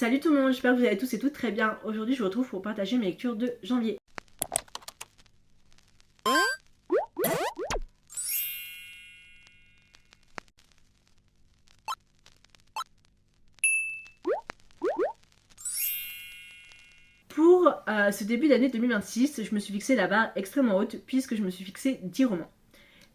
Salut tout le monde, j'espère que vous allez tous et toutes très bien. Aujourd'hui je vous retrouve pour partager mes lectures de janvier. Pour ce début d'année 2026, je me suis fixé la barre extrêmement haute puisque je me suis fixé 10 romans.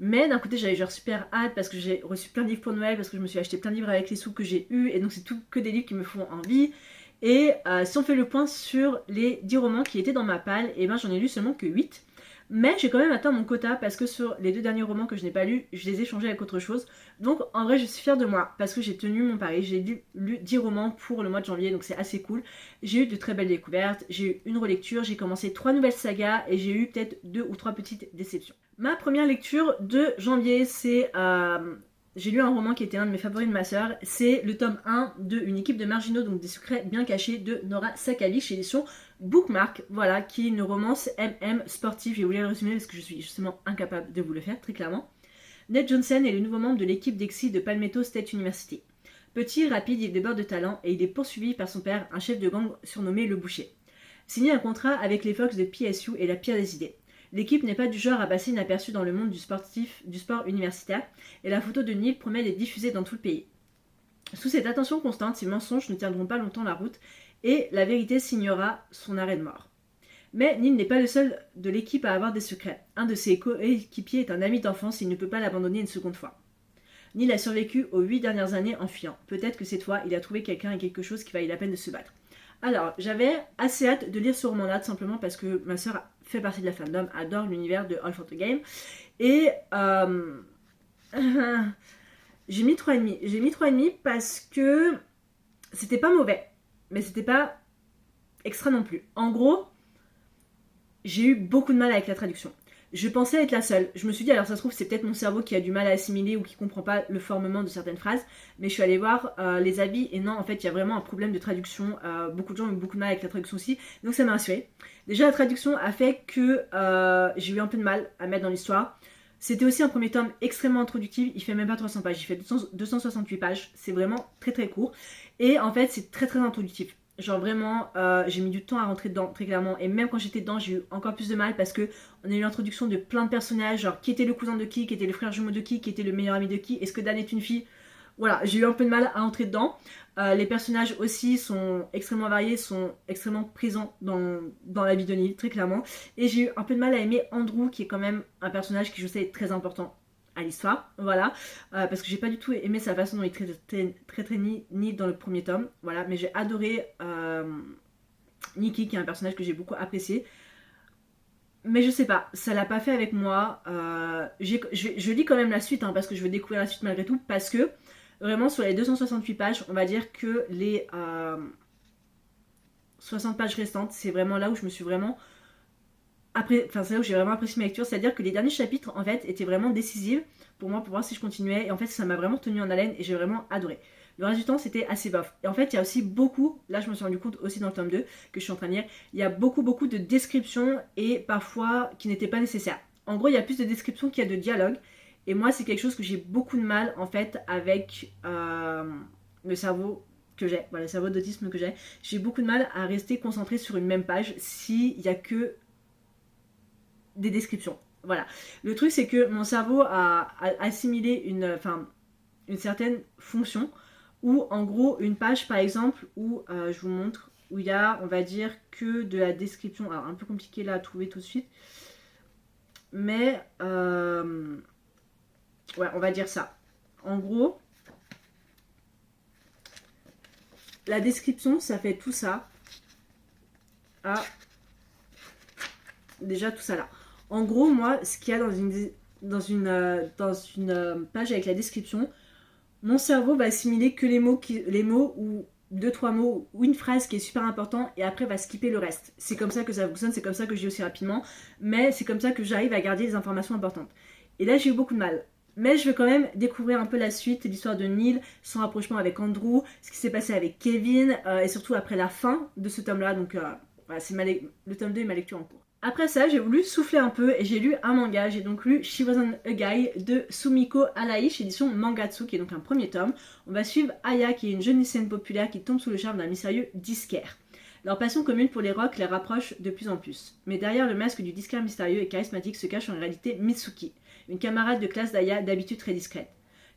Mais d'un côté j'avais genre super hâte parce que j'ai reçu plein de livres pour Noël, parce que je me suis acheté plein de livres avec les sous que j'ai eus, et donc c'est tout que des livres qui me font envie. Et si on fait le point sur les 10 romans qui étaient dans ma palle, et ben j'en ai lu seulement que 8. Mais j'ai quand même atteint mon quota parce que sur les 2 derniers romans que je n'ai pas lus, je les ai changés avec autre chose. Donc en vrai je suis fière de moi parce que j'ai tenu mon pari, j'ai lu 10 romans pour le mois de janvier, donc c'est assez cool. J'ai eu de très belles découvertes, j'ai eu une relecture, j'ai commencé 3 nouvelles sagas et j'ai eu peut-être 2 ou 3 petites déceptions. Ma première lecture de janvier, c'est... j'ai lu un roman qui était un de mes favoris de ma sœur, c'est le tome 1 de Une équipe de marginaux, donc des secrets bien cachés de Nora Sakalich chez l'édition Bookmark, voilà, qui est une romance MM sportive. Je vais vous la résumer parce que je suis justement incapable de vous le faire, très clairement. Ned Johnson est le nouveau membre de l'équipe d'Exy de Palmetto State University. Petit, rapide, il déborde de talent et il est poursuivi par son père, un chef de gang surnommé Le Boucher. Signé un contrat avec les Fox de PSU est la pire des idées. L'équipe n'est pas du genre à passer inaperçue dans le monde du sport universitaire, et la photo de Neil promet d'être diffusée dans tout le pays. Sous cette attention constante, ces mensonges ne tiendront pas longtemps la route, et la vérité signera son arrêt de mort. Mais Neil n'est pas le seul de l'équipe à avoir des secrets. Un de ses coéquipiers est un ami d'enfance et il ne peut pas l'abandonner une seconde fois. Neil a survécu aux 8 dernières années en fuyant. Peut-être que cette fois, il a trouvé quelqu'un et quelque chose qui vaille la peine de se battre. Alors, j'avais assez hâte de lire ce roman-là, tout simplement parce que ma soeur fait partie de la fandom, adore l'univers de All for the Game. Et j'ai mis 3,5. J'ai mis 3,5 parce que c'était pas mauvais, mais c'était pas extra non plus. En gros, j'ai eu beaucoup de mal avec la traduction. Je pensais être la seule. Je me suis dit, alors ça se trouve, c'est peut-être mon cerveau qui a du mal à assimiler ou qui comprend pas le formement de certaines phrases. Mais je suis allée voir les avis et non, en fait, il y a vraiment un problème de traduction. Beaucoup de gens ont eu beaucoup de mal avec la traduction aussi. Donc ça m'a rassurée. Déjà, la traduction a fait que j'ai eu un peu de mal à mettre dans l'histoire. C'était aussi un premier tome extrêmement introductif. Il fait même pas 300 pages. Il fait 268 pages. C'est vraiment très très court. Et en fait, c'est très très introductif. Genre vraiment, j'ai mis du temps à rentrer dedans, très clairement. Et même quand j'étais dedans, j'ai eu encore plus de mal parce que on a eu l'introduction de plein de personnages. Genre, qui était le cousin de qui était le frère jumeau de qui était le meilleur ami de qui. Est-ce que Dan est une fille? Voilà, j'ai eu un peu de mal à entrer dedans. Les personnages aussi sont extrêmement variés, sont extrêmement présents dans la vie de Neil, très clairement. Et j'ai eu un peu de mal à aimer Andrew, qui est quand même un personnage qui, je sais, est très important à l'histoire, voilà, parce que j'ai pas du tout aimé sa façon dont il traite Neil dans le premier tome, voilà, mais j'ai adoré Nikki, qui est un personnage que j'ai beaucoup apprécié, mais je sais pas, ça l'a pas fait avec moi. Je lis quand même la suite, hein, parce que je veux découvrir la suite malgré tout, parce que vraiment sur les 268 pages, on va dire que les 60 pages restantes, c'est vraiment là où je me suis vraiment c'est là où j'ai vraiment apprécié ma lecture, c'est-à-dire que les derniers chapitres en fait étaient vraiment décisifs pour moi pour voir si je continuais, et en fait ça m'a vraiment tenu en haleine et j'ai vraiment adoré. Le reste du temps c'était assez bof. Et en fait il y a aussi beaucoup, là je me suis rendu compte aussi dans le tome 2 que je suis en train de lire, il y a beaucoup de descriptions et parfois qui n'étaient pas nécessaires. En gros il y a plus de descriptions qu'il y a de dialogue, et moi c'est quelque chose que j'ai beaucoup de mal en fait avec le cerveau que j'ai, voilà, le cerveau d'autisme que j'ai. J'ai beaucoup de mal à rester concentrée sur une même page s'il y a que des descriptions. Voilà. Le truc, c'est que mon cerveau a assimilé une certaine fonction où, en gros, une page, par exemple, où je vous montre, où il y a, on va dire, que de la description. Alors, un peu compliqué là à trouver tout de suite. Mais, ouais, on va dire ça. En gros, la description, ça fait tout ça. À déjà tout ça là. En gros, moi, ce qu'il y a dans une page avec la description, mon cerveau va assimiler que les mots ou deux, trois mots ou une phrase qui est super important, et après va skipper le reste. C'est comme ça que ça fonctionne, c'est comme ça que je lis aussi rapidement, mais c'est comme ça que j'arrive à garder les informations importantes. Et là, j'ai eu beaucoup de mal. Mais je veux quand même découvrir un peu la suite, l'histoire de Neil, son rapprochement avec Andrew, ce qui s'est passé avec Kevin, et surtout après la fin de ce tome-là. Donc voilà, c'est le tome 2 et ma lecture en cours. Après ça, j'ai voulu souffler un peu et j'ai lu un manga. J'ai donc lu She Wasn't a Guy de Sumiko Arai, édition Mangatsu, qui est donc un premier tome. On va suivre Aya, qui est une jeune lycéenne populaire qui tombe sous le charme d'un mystérieux disquaire. Leur passion commune pour les rocks les rapproche de plus en plus. Mais derrière le masque du disquaire mystérieux et charismatique se cache en réalité Mitsuki, une camarade de classe d'Aya d'habitude très discrète.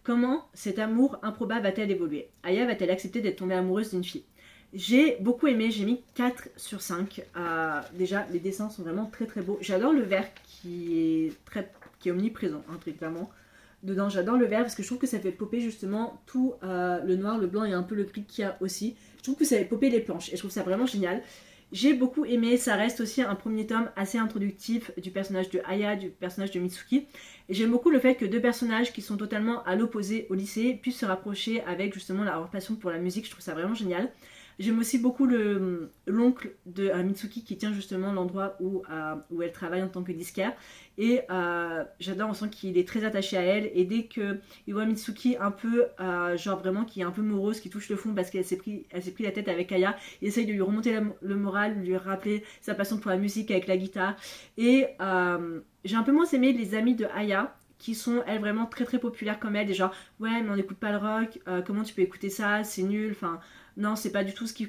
Comment cet amour improbable va-t-elle évoluer? Aya va-t-elle accepter d'être tombée amoureuse d'une fille? J'ai beaucoup aimé, j'ai mis 4 sur 5. Déjà, les dessins sont vraiment très très beaux. J'adore le vert qui est omniprésent, hein, très clairement. Dedans, j'adore le vert parce que je trouve que ça fait popper justement tout le noir, le blanc et un peu le gris qu'il y a aussi. Je trouve que ça fait popper les planches et je trouve ça vraiment génial. J'ai beaucoup aimé, ça reste aussi un premier tome assez introductif du personnage de Aya, du personnage de Mitsuki. Et j'aime beaucoup le fait que deux personnages qui sont totalement à l'opposé au lycée puissent se rapprocher avec justement leur passion pour la musique. Je trouve ça vraiment génial. J'aime aussi beaucoup l'oncle de Mitsuki qui tient justement l'endroit où elle travaille en tant que disquaire. Et j'adore, on sent qu'il est très attaché à elle. Et dès qu'il voit Mitsuki un peu, genre vraiment qui est un peu morose, qui touche le fond parce qu'elle s'est pris la tête avec Aya, il essaye de lui remonter le moral, lui rappeler sa passion pour la musique avec la guitare. Et j'ai un peu moins aimé les amis de Aya, qui sont elles vraiment très très populaires comme elle, et genre ouais mais on n'écoute pas le rock, comment tu peux écouter ça, c'est nul, enfin non c'est pas du tout ce qu'il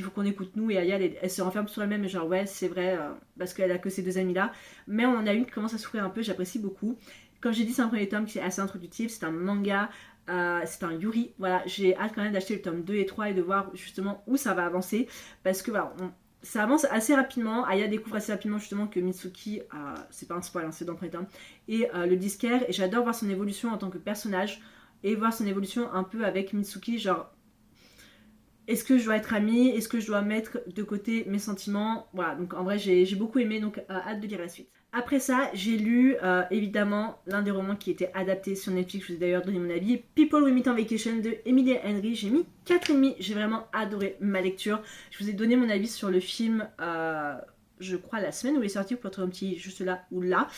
faut qu'on écoute nous, et Aya elle se renferme sur elle-même et genre ouais c'est vrai, parce qu'elle a que ces deux amis là, mais on en a une qui commence à souffrir un peu, j'apprécie beaucoup. Comme j'ai dit, c'est un premier tome qui est assez introductif, c'est un manga, c'est un Yuri, voilà, j'ai hâte quand même d'acheter le tome 2 et 3 et de voir justement où ça va avancer, parce que voilà, ça avance assez rapidement. Aya découvre assez rapidement justement que Mitsuki, c'est pas un spoil, hein, c'est dans le premier tome, et le disquaire, et j'adore voir son évolution en tant que personnage, et voir son évolution un peu avec Mitsuki, genre est-ce que je dois être amie, est-ce que je dois mettre de côté mes sentiments, voilà, donc en vrai j'ai beaucoup aimé, donc hâte de lire la suite. Après ça, j'ai lu évidemment l'un des romans qui était adapté sur Netflix, je vous ai d'ailleurs donné mon avis, People We Meet on Vacation de Emily Henry. J'ai mis 4,5, j'ai vraiment adoré ma lecture. Je vous ai donné mon avis sur le film, je crois la semaine où il est sorti, pour être un petit juste là ou là.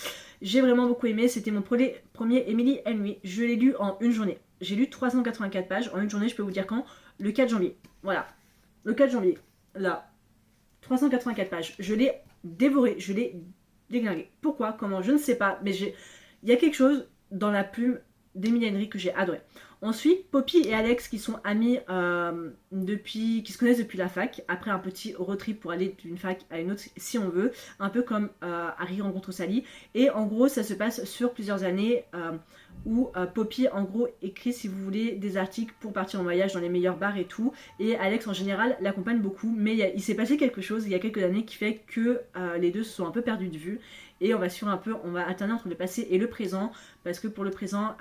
J'ai vraiment beaucoup aimé, c'était mon premier Emily Henry. Je l'ai lu en une journée. J'ai lu 384 pages en une journée, je peux vous dire quand? Le 4 janvier. Voilà. Le 4 janvier. Là. 384 pages. Je l'ai dévoré, je l'ai déglingué. Pourquoi? Comment? Je ne sais pas. Mais il y a quelque chose dans la plume d'Emily Henry que j'ai adoré. On suit Poppy et Alex qui sont amis qui se connaissent depuis la fac, après un petit road trip pour aller d'une fac à une autre si on veut, un peu comme Harry rencontre Sally. Et en gros ça se passe sur plusieurs années où Poppy en gros écrit, si vous voulez, des articles pour partir en voyage dans les meilleurs bars et tout, et Alex en général l'accompagne beaucoup, mais il s'est passé quelque chose il y a quelques années qui fait que les deux se sont un peu perdus de vue, et on va alterner entre le passé et le présent, parce que pour le présent,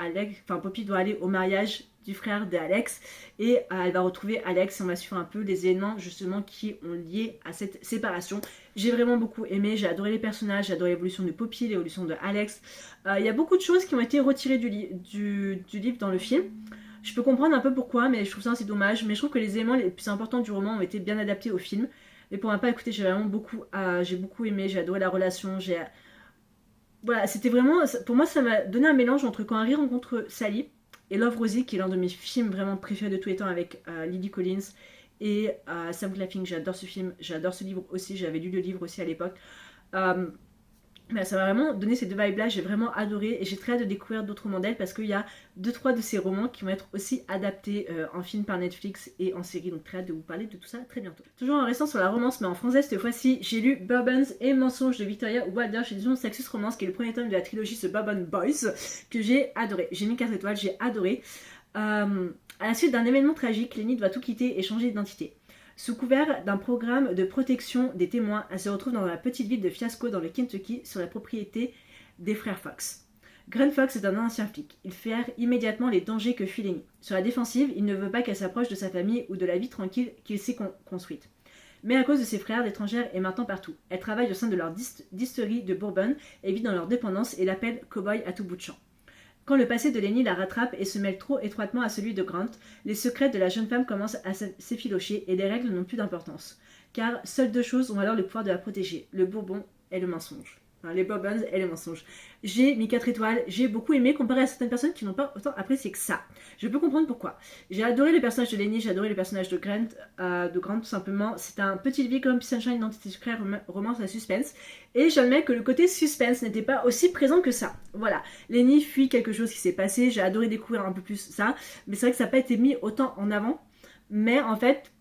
Poppy doit aller au mariage du frère d'Alex, et elle va retrouver Alex, et on va suivre un peu les éléments justement qui ont lié à cette séparation. J'ai vraiment beaucoup aimé, j'ai adoré les personnages, j'ai adoré l'évolution de Poppy, l'évolution de Alex. Il y a beaucoup de choses qui ont été retirées du livre dans le film. Je peux comprendre un peu pourquoi, mais je trouve ça assez dommage. Mais je trouve que les éléments les plus importants du roman ont été bien adaptés au film. Mais pour ma part, écoutez, j'ai beaucoup aimé, j'ai adoré la relation, voilà, c'était vraiment, pour moi ça m'a donné un mélange entre Quand Harry rencontre Sally et Love Rosie, qui est l'un de mes films vraiment préférés de tous les temps, avec Lily Collins et Sam Claflin. J'adore ce film, j'adore ce livre aussi, j'avais lu le livre aussi à l'époque. Mais ça m'a vraiment donné ces deux vibes là, j'ai vraiment adoré, et j'ai très hâte de découvrir d'autres modèles, parce qu'il y a 2-3 de ces romans qui vont être aussi adaptés en film par Netflix et en série, donc très hâte de vous parler de tout ça très bientôt. Toujours en restant sur la romance mais en français cette fois-ci, j'ai lu Bourbons et Mensonges de Victoria Wilder chez l'édition Saxus Romance, qui est le premier tome de la trilogie The Bourbon Boys, que j'ai adoré. J'ai mis 4 étoiles, j'ai adoré. À la suite d'un événement tragique, Lenny doit tout quitter et changer d'identité. Sous couvert d'un programme de protection des témoins, elle se retrouve dans la petite ville de Fiasco dans le Kentucky, sur la propriété des frères Fox. Grant Fox est un ancien flic. Il flaire immédiatement les dangers que fuit Lenny. Sur la défensive, il ne veut pas qu'elle s'approche de sa famille ou de la vie tranquille qu'il s'est construite. Mais à cause de ses frères, l'étrangère est maintenant partout. Elle travaille au sein de leur distillerie de Bourbon et vit dans leur dépendance et l'appelle cow-boy à tout bout de champ. Quand le passé de Lenny la rattrape et se mêle trop étroitement à celui de Grant, les secrets de la jeune femme commencent à s'effilocher et les règles n'ont plus d'importance. Car seules deux choses ont alors le pouvoir de la protéger, le bourbon et le mensonge. Enfin, les bourbons et les mensonges. J'ai mis 4 étoiles, j'ai beaucoup aimé comparé à certaines personnes qui n'ont pas autant apprécié que ça. Je peux comprendre pourquoi. J'ai adoré le personnage de Lenny, j'ai adoré le personnage de Grant tout simplement. C'est un petit vie comme Sunshine, identité secrète, romance à suspense. Et j'admets que le côté suspense n'était pas aussi présent que ça. Voilà. Lenny fuit quelque chose qui s'est passé, j'ai adoré découvrir un peu plus ça. Mais c'est vrai que ça n'a pas été mis autant en avant. Mais en fait,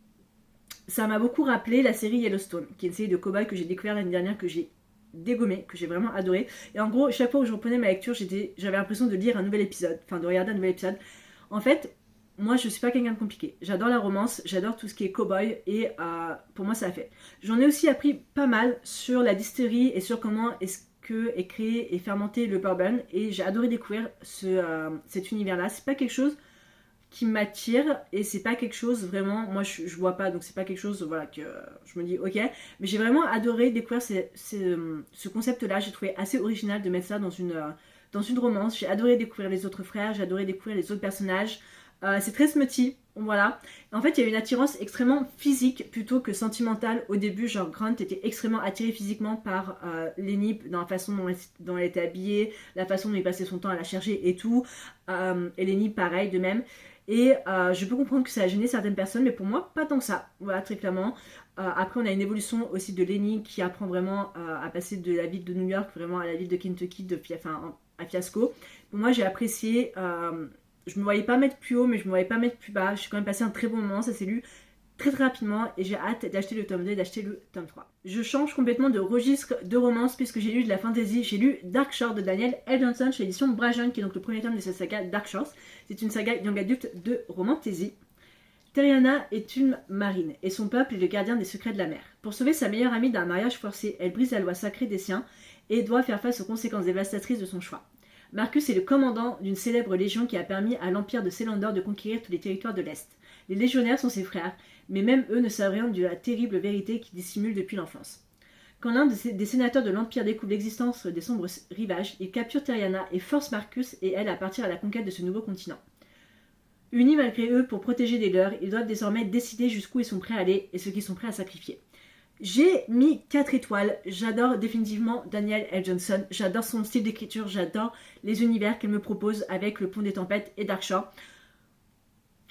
ça m'a beaucoup rappelé la série Yellowstone, qui est une série de cow-boys que j'ai découvert l'année dernière, que j'ai dégommé, que j'ai vraiment adoré. Et en gros, chaque fois que je reprenais ma lecture, j'avais l'impression de lire un nouvel épisode, enfin de regarder un nouvel épisode. En fait, moi je suis pas quelqu'un de compliqué. J'adore la romance, j'adore tout ce qui est cow-boy et pour moi ça a fait. J'en ai aussi appris pas mal sur la distillerie et sur comment est-ce que est créé et fermenté le bourbon, et j'ai adoré découvrir cet univers-là. C'est pas quelque chose qui m'attire et c'est pas quelque chose vraiment, moi je vois pas, donc c'est pas quelque chose voilà que je me dis ok, mais j'ai vraiment adoré découvrir ce concept là. J'ai trouvé assez original de mettre ça dans une romance. J'ai adoré découvrir les autres frères, j'ai adoré découvrir les autres personnages. C'est très smutty, voilà. En fait il y a une attirance extrêmement physique plutôt que sentimentale au début. Genre Grant était extrêmement attiré physiquement par Lenny dans la façon dont elle était habillée, la façon dont il passait son temps à la chercher et tout, et Lenny pareil de même. Et je peux comprendre que ça a gêné certaines personnes, mais pour moi, pas tant que ça. Voilà, très clairement. Après, on a une évolution aussi de Lenny qui apprend vraiment à passer de la ville de New York vraiment à la ville de Kentucky, à Fiasco. Pour moi, j'ai apprécié. Je me voyais pas mettre plus haut, mais je me voyais pas mettre plus bas. J'ai quand même passé un très bon moment, ça s'est lu très très rapidement et j'ai hâte d'acheter le tome 2 et d'acheter le tome 3. Je change complètement de registre de romance puisque j'ai lu de la fantasy. J'ai lu Dark Shore de Daniel L. Johnson chez l'édition Brajon, qui est donc le premier tome de cette saga Dark Shores. C'est une saga young adulte de romantasy. Terriana est une marine et son peuple est le gardien des secrets de la mer. Pour sauver sa meilleure amie d'un mariage forcé, elle brise la loi sacrée des siens et doit faire face aux conséquences dévastatrices de son choix. Marcus est le commandant d'une célèbre légion qui a permis à l'empire de Célandor de conquérir tous les territoires de l'Est. Les légionnaires sont ses frères, mais même eux ne savent rien de la terrible vérité qui dissimule depuis l'enfance. Quand l'un des sénateurs de l'Empire découvre l'existence des sombres rivages, il capture Terriana et force Marcus et elle à partir à la conquête de ce nouveau continent. Unis malgré eux pour protéger les leurs, ils doivent désormais décider jusqu'où ils sont prêts à aller et ce qu'ils sont prêts à sacrifier. J'ai mis 4 étoiles, j'adore définitivement Daniel L. Johnson, j'adore son style d'écriture, j'adore les univers qu'elle me propose avec Le Pont des Tempêtes et Dark Shore.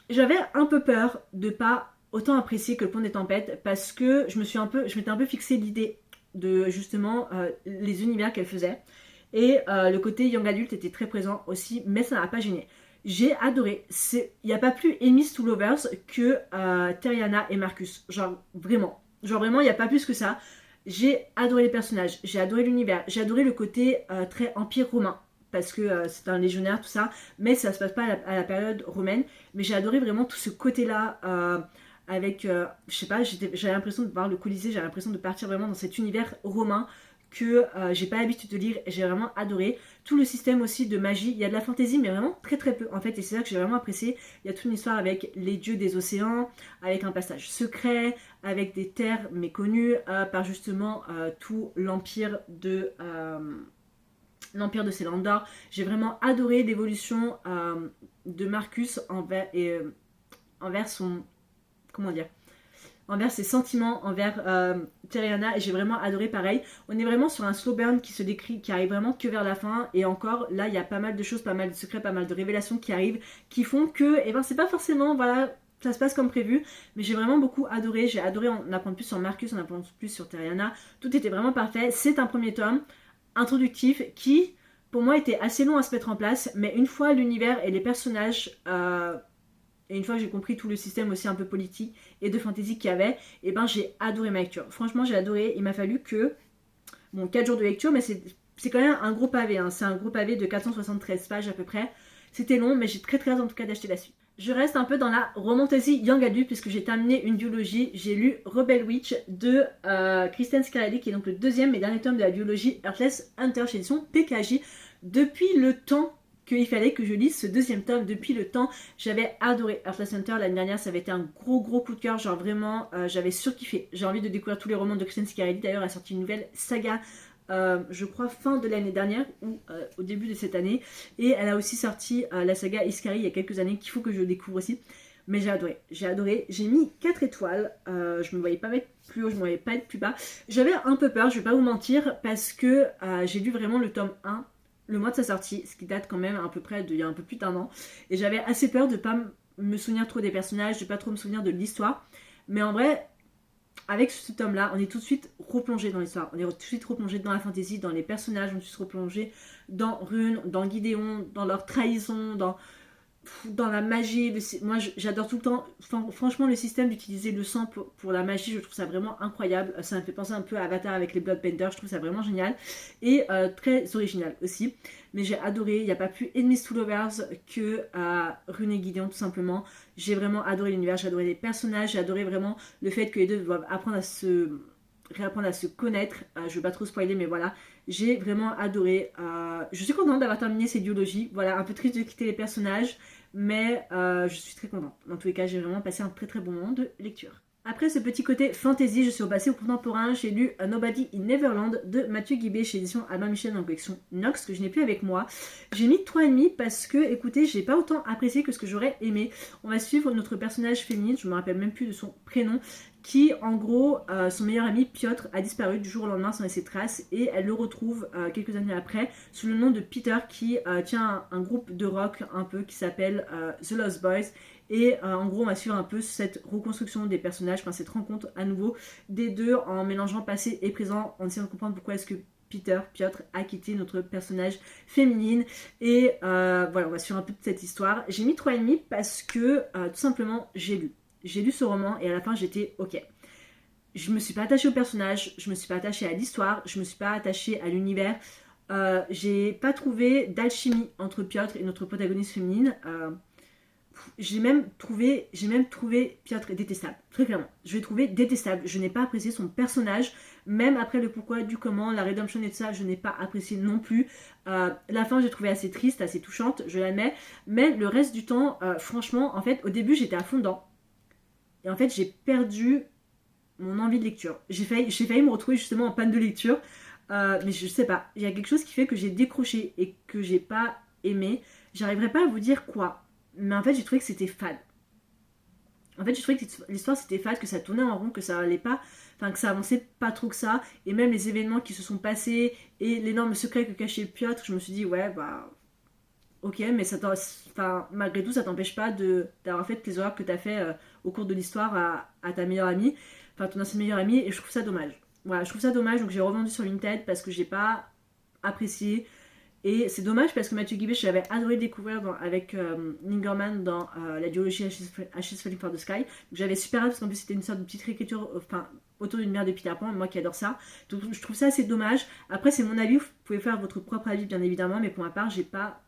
J'avais un peu peur de pas autant apprécier que Le Pont des Tempêtes parce que je m'étais un peu fixé l'idée de justement les univers qu'elle faisait, et le côté young adulte était très présent aussi, mais ça m'a pas gêné. J'ai adoré. Il n'y a pas plus Enemies to Lovers que Terriana et Marcus. Genre vraiment, il n'y a pas plus que ça. J'ai adoré les personnages, j'ai adoré l'univers, j'ai adoré le côté très empire romain, parce que c'est un légionnaire, tout ça, mais ça se passe pas à la période romaine. Mais j'ai adoré vraiment tout ce côté-là, avec, je sais pas, j'avais l'impression de voir le Colisée, j'avais l'impression de partir vraiment dans cet univers romain que j'ai pas l'habitude de lire, et j'ai vraiment adoré. Tout le système aussi de magie, il y a de la fantaisie, mais vraiment très très peu en fait, et c'est ça que j'ai vraiment apprécié. Il y a toute une histoire avec les dieux des océans, avec un passage secret, avec des terres méconnues, par justement tout l'empire de Célandor. J'ai vraiment adoré l'évolution de Marcus envers son, comment dire, envers ses sentiments envers Terriana, et j'ai vraiment adoré pareil. On est vraiment sur un slow burn qui se décrit, qui arrive vraiment que vers la fin, et encore là il y a pas mal de choses, pas mal de secrets, pas mal de révélations qui arrivent, qui font que, et ben c'est pas forcément, voilà, ça se passe comme prévu, mais j'ai vraiment beaucoup adoré. J'ai adoré en apprendre plus sur Marcus, en apprendre plus sur Terriana. Tout était vraiment parfait. C'est un premier tome introductif qui, pour moi, était assez long à se mettre en place, mais une fois l'univers et les personnages et une fois que j'ai compris tout le système aussi un peu politique et de fantasy qu'il y avait, et ben j'ai adoré ma lecture. Franchement, j'ai adoré. Il m'a fallu que, bon, 4 jours de lecture, mais c'est quand même un gros pavé, hein. C'est un gros pavé de 473 pages à peu près. C'était long, mais j'ai très très hâte en tout cas d'acheter la suite. Je reste un peu dans la romantasy young adult puisque j'ai terminé une duologie. J'ai lu Rebel Witch de Kristen Scarelli, qui est donc le deuxième et dernier tome de la duologie Heartless Hunter chez l'édition PKJ. Depuis le temps qu'il fallait que je lise ce deuxième tome, depuis le temps, j'avais adoré Heartless Hunter l'année dernière. Ça avait été un gros coup de cœur, genre vraiment j'avais surkiffé. J'ai envie de découvrir tous les romans de Kristen Scarelli. D'ailleurs elle a sorti une nouvelle saga, je crois fin de l'année dernière ou au début de cette année, et elle a aussi sorti la saga Iskari il y a quelques années qu'il faut que je découvre aussi. Mais j'ai adoré, j'ai mis 4 étoiles, je me voyais pas mettre plus haut, je me voyais pas être plus bas. J'avais un peu peur, je vais pas vous mentir, parce que j'ai lu vraiment le tome 1 le mois de sa sortie, ce qui date quand même à peu près d'il y a un peu plus d'1 an. Et j'avais assez peur de pas me souvenir trop des personnages, de pas trop me souvenir de l'histoire. Mais en vrai, avec ce tome-là, on est tout de suite replongé dans l'histoire. On est tout de suite replongé dans la fantasy, dans les personnages, on est tout de suite replongé dans Rune, dans Gideon, dans leur trahison, dans la magie. Moi, j'adore tout le temps. Franchement, le système d'utiliser le sang pour la magie, je trouve ça vraiment incroyable. Ça me fait penser un peu à Avatar avec les Bloodbenders. Je trouve ça vraiment génial. Et très original aussi. Mais j'ai adoré. Il n'y a pas plus Enemies to Lovers que Rune et Gideon, tout simplement. J'ai vraiment adoré l'univers. J'ai adoré les personnages. J'ai adoré vraiment le fait que les deux doivent réapprendre à se connaître. Je ne vais pas trop spoiler, mais voilà. J'ai vraiment adoré. Je suis contente d'avoir terminé cette duologie. Voilà, un peu triste de quitter les personnages, mais je suis très contente. Dans tous les cas, j'ai vraiment passé un très très bon moment de lecture. Après ce petit côté fantasy, je suis repassée au contemporain. J'ai lu Nobody in Neverland de Mathieu Guibé chez édition Albin Michel dans la collection Nox, que je n'ai plus avec moi. J'ai mis 3,5 parce que, écoutez, j'ai pas autant apprécié que ce que j'aurais aimé. On va suivre notre personnage féminine, je me rappelle même plus de son prénom, qui en gros, son meilleur ami Piotr a disparu du jour au lendemain sans laisser trace, et elle le retrouve quelques années après sous le nom de Peter, qui tient un groupe de rock un peu qui s'appelle The Lost Boys. Et en gros, on va suivre un peu cette reconstruction des personnages, enfin cette rencontre à nouveau des deux en mélangeant passé et présent, en essayant de comprendre pourquoi est-ce que Piotr a quitté notre personnage féminine. Et voilà, on va suivre un peu de cette histoire. J'ai mis 3,5 parce que tout simplement j'ai lu ce roman et à la fin j'étais ok. Je me suis pas attachée au personnage, je me suis pas attachée à l'histoire, je me suis pas attachée à l'univers. J'ai pas trouvé d'alchimie entre Piotr et notre protagoniste féminine. J'ai même trouvé Piotr détestable, très clairement. Je l'ai trouvé détestable. Je n'ai pas apprécié son personnage, même après le pourquoi, du comment, la rédemption et tout ça, je n'ai pas apprécié non plus. La fin, j'ai trouvé assez triste, assez touchante, je l'admets. Mais le reste du temps, franchement, en fait, au début, j'étais à fond dedans. Et en fait, j'ai perdu mon envie de lecture. J'ai failli me retrouver justement en panne de lecture. Mais je sais pas, il y a quelque chose qui fait que j'ai décroché et que j'ai pas aimé. J'arriverai pas à vous dire quoi. Mais en fait, j'ai trouvé que c'était fade. En fait, j'ai trouvé que l'histoire c'était fade, que ça tournait en rond, que ça allait pas, enfin que ça avançait pas trop que ça. Et même les événements qui se sont passés et l'énorme secret que cachait Piotr, je me suis dit ouais bah ok, mais malgré tout ça t'empêche pas d'avoir fait les erreurs que t'as fait au cours de l'histoire à ta meilleure amie, enfin ton ancienne meilleure amie, et je trouve ça dommage. Voilà, je trouve ça dommage, donc j'ai revendu sur Vinted parce que j'ai pas apprécié. Et c'est dommage parce que Mathieu Guibé, j'avais adoré le découvrir avec Ningerman dans la duologie Ashes Falling for the Sky. Donc j'avais super hâte parce qu'en plus c'était une sorte de petite réécriture autour d'une mère de Peter Pan, moi qui adore ça. Donc je trouve ça assez dommage. Après c'est mon avis, vous pouvez faire votre propre avis bien évidemment, mais pour ma part j'ai pas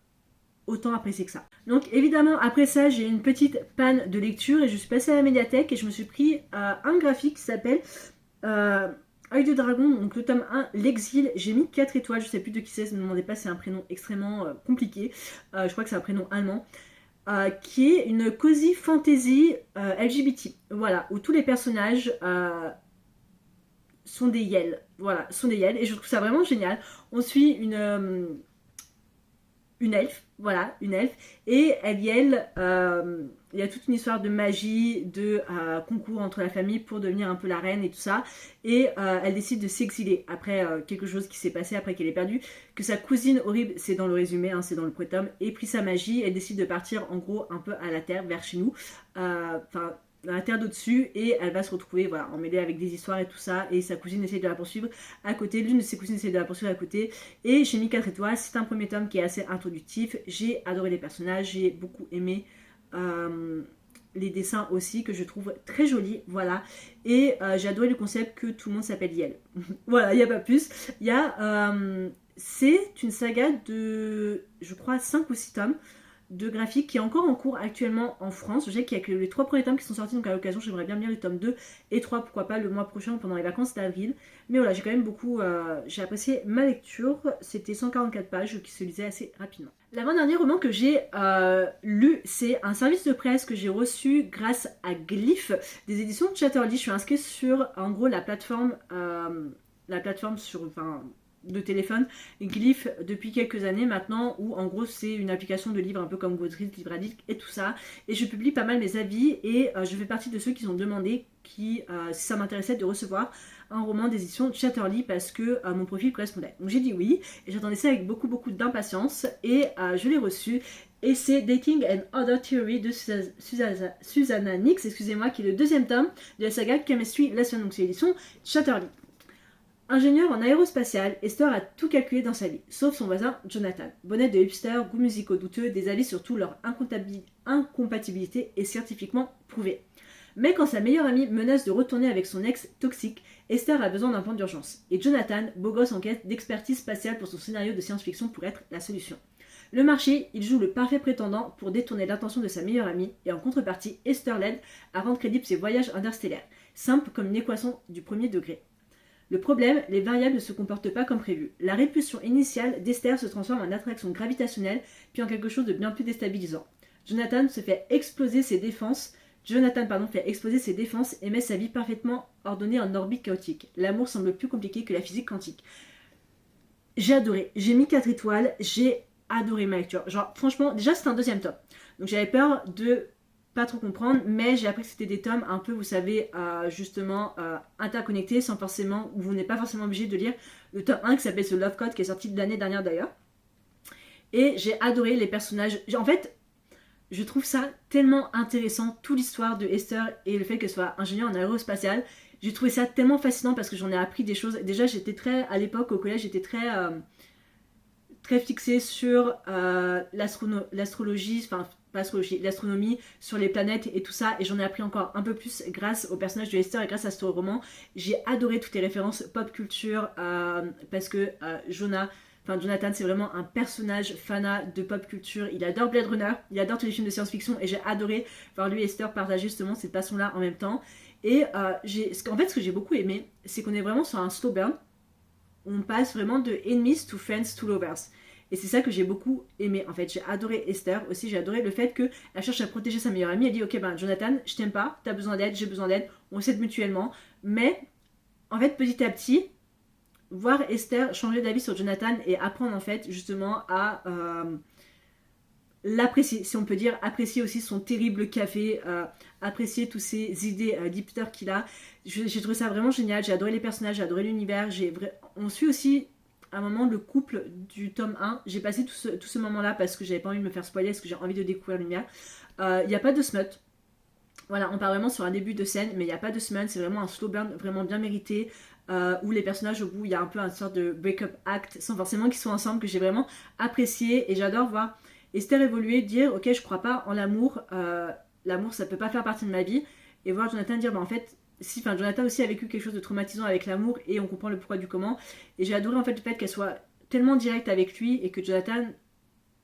autant apprécié que ça. Donc évidemment après ça j'ai eu une petite panne de lecture et je suis passée à la médiathèque et je me suis pris un graphique qui s'appelle... Œil de Dragon, donc le tome 1, L'Exil, j'ai mis 4 étoiles, je sais plus de qui c'est, ne me demandez pas, c'est un prénom extrêmement compliqué, je crois que c'est un prénom allemand, qui est une cozy fantasy LGBT, voilà, où tous les personnages sont des Yel, voilà, sont des Yel, et je trouve ça vraiment génial. On suit une elfe, voilà, une elfe, et elle Yel, il y a toute une histoire de magie, de concours entre la famille pour devenir un peu la reine et tout ça, et elle décide de s'exiler après quelque chose qui s'est passé après qu'elle ait perdu, que sa cousine horrible, c'est dans le résumé, hein, c'est dans le prétome, ait pris sa magie, elle décide de partir en gros un peu à la terre, vers chez nous, enfin dans la terre d'au-dessus, et elle va se retrouver voilà, emmêlée avec des histoires et tout ça, et sa cousine essaie de la poursuivre à côté, l'une de ses cousines essaie de la poursuivre à côté, et j'ai mis 4 étoiles, c'est un premier tome qui est assez introductif, j'ai adoré les personnages, j'ai beaucoup aimé les dessins aussi, que je trouve très jolis, voilà, et j'ai adoré le concept que tout le monde s'appelle Yel. Voilà, il n'y a pas plus, il y a... c'est une saga de, je crois, 5 ou 6 tomes, de graphique qui est encore en cours actuellement en France. Je sais qu'il y a que les 3 premiers tomes qui sont sortis, donc à l'occasion j'aimerais bien lire les tomes 2 et 3, pourquoi pas le mois prochain pendant les vacances d'avril. Mais voilà, j'ai quand même beaucoup, j'ai apprécié ma lecture, c'était 144 pages qui se lisaient assez rapidement. L'avant-dernier roman que j'ai lu, c'est un service de presse que j'ai reçu grâce à Glyph des éditions Chatterley. Je suis inscrite sur en gros la plateforme sur, enfin, de téléphone Glyph depuis quelques années maintenant, où en gros c'est une application de livres un peu comme Goodreads, Livre Addict et tout ça. Et je publie pas mal mes avis et je fais partie de ceux qui ont demandé si ça m'intéressait de recevoir un roman d'édition Chatterley parce que mon profil correspondait. Donc j'ai dit oui et j'attendais ça avec beaucoup d'impatience et je l'ai reçu. Et c'est Dating and Other Theory de Susanna Nix, excusez-moi, qui est le deuxième tome de la saga Chemistry Lesson, donc c'est l'édition Chatterley. Ingénieur en aérospatial, Esther a tout calculé dans sa vie, sauf son voisin Jonathan. Bonnet de hipster, goûts musicaux douteux, des avis sur tout leur incompatibilité est scientifiquement prouvée. Mais quand sa meilleure amie menace de retourner avec son ex toxique, Esther a besoin d'un plan d'urgence. Et Jonathan, beau gosse en quête d'expertise spatiale pour son scénario de science-fiction pour être la solution. Le marché, il joue le parfait prétendant pour détourner l'attention de sa meilleure amie et en contrepartie, Esther l'aide à rendre crédibles ses voyages interstellaires, simple comme une équation du premier degré. Le problème, les variables ne se comportent pas comme prévu. La répulsion initiale d'Esther se transforme en attraction gravitationnelle, puis en quelque chose de bien plus déstabilisant. Jonathan fait exploser ses défenses et met sa vie parfaitement ordonnée en orbite chaotique. L'amour semble plus compliqué que la physique quantique. J'ai adoré, j'ai mis 4 étoiles, j'ai adoré ma lecture. Genre, franchement, déjà c'était un deuxième tome. Donc j'avais peur de pas trop comprendre, mais j'ai appris que c'était des tomes un peu, vous savez, justement interconnectés, sans forcément, où vous n'êtes pas forcément obligé de lire le tome 1 qui s'appelle The Love Code, qui est sorti de l'année dernière d'ailleurs. Et j'ai adoré les personnages. En fait, je trouve ça tellement intéressant, toute l'histoire de Esther et le fait qu'elle soit ingénieure en aérospatiale. J'ai trouvé ça tellement fascinant parce que j'en ai appris des choses. Déjà, j'étais très, à l'époque, au collège, j'étais très fixée sur l'astrologie, enfin pas l'astrologie, l'astronomie, sur les planètes et tout ça, et j'en ai appris encore un peu plus grâce au personnage de Esther et grâce à ce roman. J'ai adoré toutes les références pop culture parce que Jonathan c'est vraiment un personnage fanat de pop culture, il adore Blade Runner, il adore tous les films de science-fiction et j'ai adoré voir lui et Esther partager justement cette passion-là en même temps. Et ce que j'ai beaucoup aimé, c'est qu'on est vraiment sur un slow burn. On passe vraiment de enemies to friends to lovers. Et c'est ça que j'ai beaucoup aimé en fait. J'ai adoré Esther aussi, j'ai adoré le fait qu'elle cherche à protéger sa meilleure amie. Elle dit ok ben Jonathan, je t'aime pas, t'as besoin d'aide, j'ai besoin d'aide, on s'aide mutuellement. Mais en fait petit à petit, voir Esther changer d'avis sur Jonathan et apprendre en fait justement à l'apprécier, si on peut dire, apprécier aussi son terrible café, apprécier toutes ces idées d'hipster qu'il a. J'ai trouvé ça vraiment génial, j'ai adoré les personnages, j'ai adoré l'univers, on suit aussi à un moment le couple du tome 1, j'ai passé tout ce moment-là parce que j'avais pas envie de me faire spoiler, parce que j'ai envie de découvrir l'univers. Il n'y a pas de smut, voilà, on part vraiment sur un début de scène, mais il n'y a pas de smut, c'est vraiment un slow burn vraiment bien mérité, où les personnages au bout, il y a un peu une sorte de break-up act, sans forcément qu'ils soient ensemble, que j'ai vraiment apprécié, et j'adore voir Esther évoluer, dire ok je crois pas en l'amour, l'amour ça peut pas faire partie de ma vie, et voir Jonathan dire bah en fait si, enfin Jonathan aussi a vécu quelque chose de traumatisant avec l'amour et on comprend le pourquoi du comment, et j'ai adoré en fait le fait qu'elle soit tellement directe avec lui et que Jonathan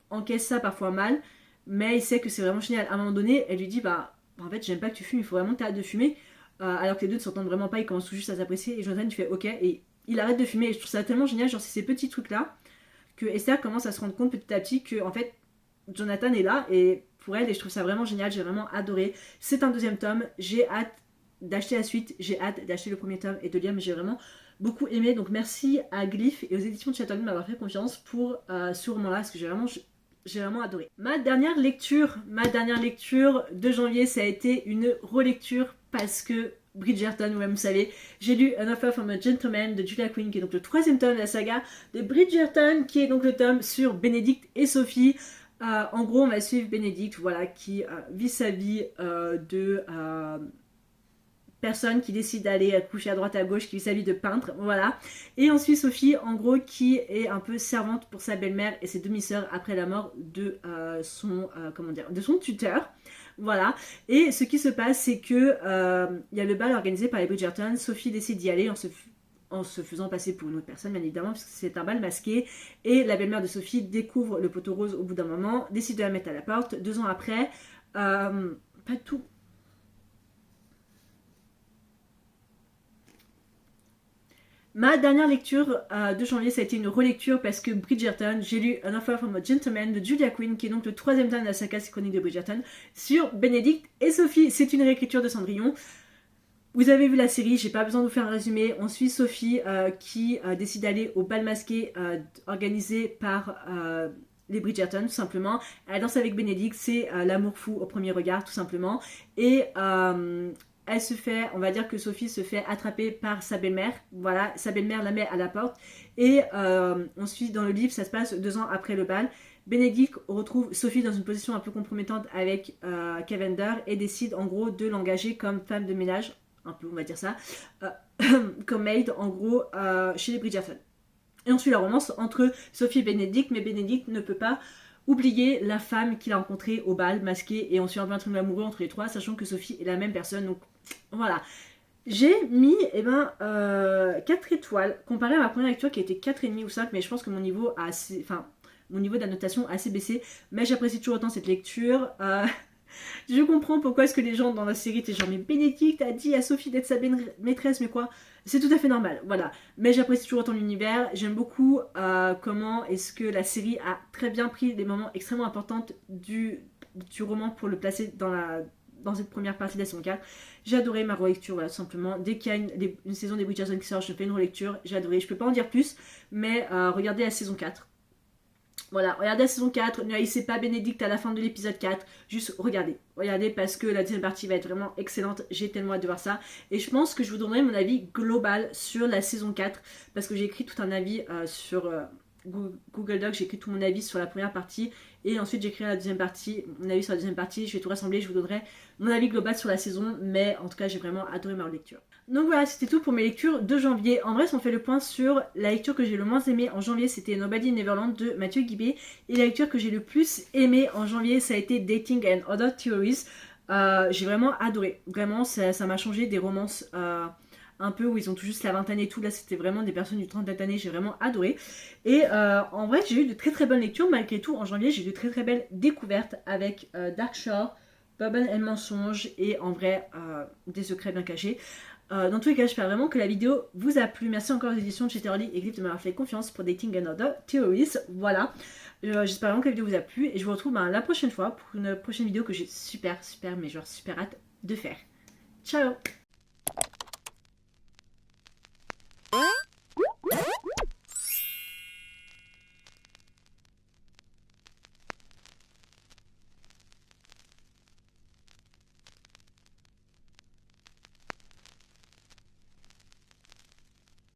encaisse ça parfois mal, mais il sait que c'est vraiment génial. À un moment donné elle lui dit bah en fait j'aime pas que tu fumes, il faut vraiment que t'arrêtes de fumer, alors que les deux ne s'entendent vraiment pas, ils commencent tout juste à s'apprécier et Jonathan il fait ok et il arrête de fumer, et je trouve ça tellement génial, genre c'est ces petits trucs là que Esther commence à se rendre compte petit à petit que en fait Jonathan est là et pour elle, et je trouve ça vraiment génial, j'ai vraiment adoré. C'est un deuxième tome, j'ai hâte d'acheter la suite, j'ai hâte d'acheter le premier tome et de lire, mais j'ai vraiment beaucoup aimé. Donc merci à Glyph et aux éditions de Chatterley de m'avoir fait confiance pour ce roman-là, parce que j'ai vraiment adoré. Ma dernière lecture de janvier, ça a été une relecture parce que Bridgerton, ouais, vous savez, j'ai lu An Offer from a Gentleman de Julia Quinn, qui est donc le troisième tome de la saga de Bridgerton, qui est donc le tome sur Bénédicte et Sophie. En gros, on va suivre Bénédicte, voilà, qui vit sa vie de personne qui décide d'aller coucher à droite à gauche, qui vit sa vie de peintre, voilà. Et on suit Sophie, en gros, qui est un peu servante pour sa belle-mère et ses demi-sœurs après la mort de de son tuteur. Voilà, et ce qui se passe, c'est que il y a le bal organisé par les Bridgerton. Sophie décide d'y aller en se faisant passer pour une autre personne, bien évidemment, parce que c'est un bal masqué. Et la belle-mère de Sophie découvre le poteau rose au bout d'un moment, décide de la mettre à la porte. 2 ans après, pas tout. Ma dernière lecture de janvier, ça a été une relecture parce que Bridgerton, j'ai lu An Offer from a Gentleman de Julia Quinn, qui est donc le troisième tome de la saga chronique de Bridgerton, sur Bénédicte et Sophie. C'est une réécriture de Cendrillon. Vous avez vu la série, j'ai pas besoin de vous faire un résumé. On suit Sophie qui décide d'aller au bal masqué organisé par les Bridgerton, tout simplement. Elle danse avec Bénédicte, c'est l'amour fou au premier regard, tout simplement. Et elle se fait, on va dire que Sophie se fait attraper par sa belle-mère. Voilà, sa belle-mère la met à la porte. Et on suit dans le livre, ça se passe 2 ans après le bal. Bénédicte retrouve Sophie dans une position un peu compromettante avec Cavender et décide en gros de l'engager comme femme de ménage, un peu on va dire ça, comme maid en gros chez les Bridgerton. Et on suit la romance entre Sophie et Bénédicte, mais Bénédicte ne peut pas oublier la femme qu'il a rencontrée au bal masqué, et on suit un peu un truc amoureux entre les trois, sachant que Sophie est la même personne, donc voilà. J'ai mis 4 étoiles, comparé à ma première lecture qui était 4,5 ou 5, mais je pense que mon niveau a assez... Enfin, mon niveau d'annotation a assez baissé, mais j'apprécie toujours autant cette lecture. Je comprends pourquoi est-ce que les gens dans la série étaient genre mais Bénédicte a dit à Sophie d'être sa maîtresse, mais quoi, c'est tout à fait normal, voilà. Mais j'apprécie toujours autant l'univers, j'aime beaucoup comment est-ce que la série a très bien pris des moments extrêmement importants du roman pour le placer dans cette première partie de la saison 4. J'ai adoré ma relecture, voilà, tout simplement. Dès qu'il y a une saison des Bridgerton qui sort, je fais une relecture, j'ai adoré. Je peux pas en dire plus, mais regardez la saison 4. Voilà, regardez la saison 4, ne haïssez pas Bénédicte à la fin de l'épisode 4, juste regardez. Regardez parce que la deuxième partie va être vraiment excellente, j'ai tellement hâte de voir ça. Et je pense que je vous donnerai mon avis global sur la saison 4, parce que j'ai écrit tout un avis sur Google Doc, j'ai écrit tout mon avis sur la première partie, et ensuite j'écrirai la deuxième partie, mon avis sur la deuxième partie, je vais tout rassembler, je vous donnerai mon avis global sur la saison, mais en tout cas j'ai vraiment adoré ma lecture. Donc voilà, c'était tout pour mes lectures de janvier. En vrai, si on fait le point sur la lecture que j'ai le moins aimée en janvier, c'était Nobody in Neverland de Mathieu Guibé. Et la lecture que j'ai le plus aimée en janvier, ça a été Dating and Other Theories. J'ai vraiment adoré. Vraiment, ça m'a changé des romances un peu où ils ont tout juste la vingtaine et tout. Là, c'était vraiment des personnes du 30 d'année. J'ai vraiment adoré. Et en vrai, j'ai eu de très très bonnes lectures. Malgré tout, en janvier, j'ai eu de très très belles découvertes avec Dark Shore, Bourbon and Mensonge et en vrai, des secrets bien cachés. Dans tous les cas, j'espère vraiment que la vidéo vous a plu. Merci encore aux éditions de chez Terrorly et Glyph de m'avoir fait confiance pour Dating and Other Theories. Voilà. J'espère vraiment que la vidéo vous a plu et je vous retrouve la prochaine fois pour une prochaine vidéo que j'ai super, mais genre super hâte de faire. Ciao!